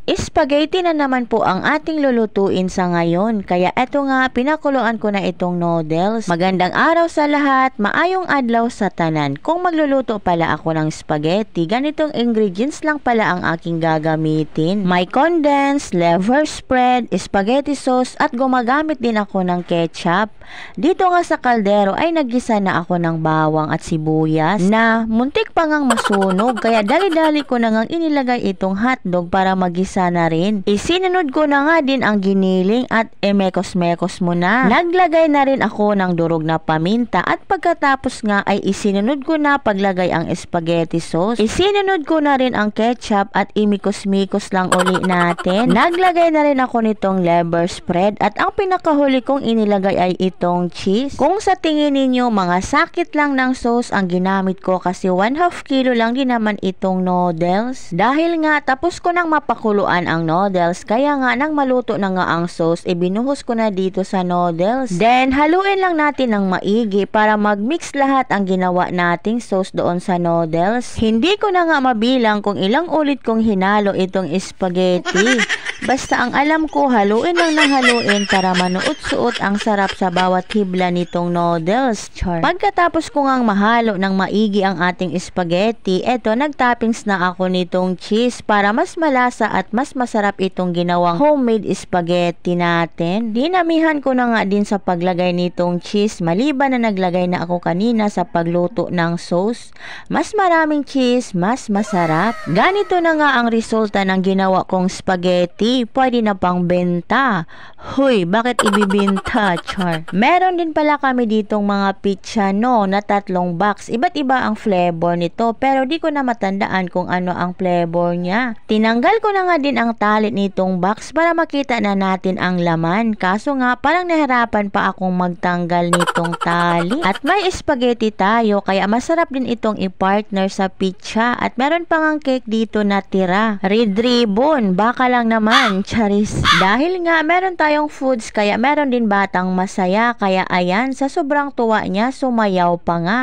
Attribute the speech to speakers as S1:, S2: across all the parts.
S1: Spaghetti na naman po ang ating lulutuin sa ngayon. Kaya eto nga, pinakuluan ko na itong noodles. Magandang araw sa lahat, maayong adlaw sa tanan. Kung magluluto pala ako ng spaghetti, ganitong ingredients lang pala ang aking gagamitin. May condensed, liver spread, spaghetti sauce at gumagamit din ako ng ketchup. Dito nga sa kaldero ay naggisa na ako ng bawang at sibuyas na muntik pa ngang masunog. Kaya dali-dali ko na ngang inilagay itong hotdog para magisa na rin. Isinunod ko na nga din ang giniling at emekos-mekos mo na. Naglagay na rin ako ng durog na paminta at pagkatapos nga ay isinunod ko na paglagay ang spaghetti sauce. Isinunod ko na rin ang ketchup at imikos-mikos lang uli natin. Naglagay na rin ako nitong liver spread at ang pinakahuli kong inilagay ay itong cheese. Kung sa tingin ninyo mga sakit lang ng sauce ang ginamit ko kasi 1/2 kilo lang din naman itong noodles. Dahil nga tapos ko nang mapakuluan ang noodles, kaya nga nang maluto na nga ang sauce, ibinuhos ko na dito sa noodles. Then, haluin lang natin ng maigi para mag-mix lahat ang ginawa nating sauce doon sa noodles. Hindi ko na nga mabilang kung ilang ulit kong hinalo itong spaghetti. Basta ang alam ko, haluin lang ng haluin para manuot-suot ang sarap sa bawat hibla nitong noodles. Char. Pagkatapos ko ngang mahalo ng maigi ang ating spaghetti, eto nagtoppings na ako nitong cheese para mas malasa at mas masarap itong ginawang homemade spaghetti natin. Dinamihan ko na nga din sa paglagay nitong cheese maliban na naglagay na ako kanina sa pagluto ng sauce. Mas maraming cheese, mas masarap. Ganito na nga ang resulta ng ginawa kong spaghetti. Pwede na pang benta. Huy, bakit ibibenta? Char. Meron din pala kami ditong mga pizza no na 3 box. Iba't iba ang flavor nito pero di ko na matandaan kung ano ang flavor niya. Tinanggal ko na nga din ang tali nitong box para makita na natin ang laman. Kaso nga parang nahirapan pa akong magtanggal nitong tali. At may spaghetti tayo kaya masarap din itong i-partner sa pizza. At meron pa ngang cake dito na tira. Red ribbon, baka lang naman. Charis. Dahil nga meron tayong foods kaya meron din batang masaya. Kaya ayan, sa sobrang tuwa niya sumayaw pa nga.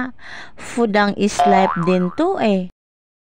S1: Food ang is life din to eh.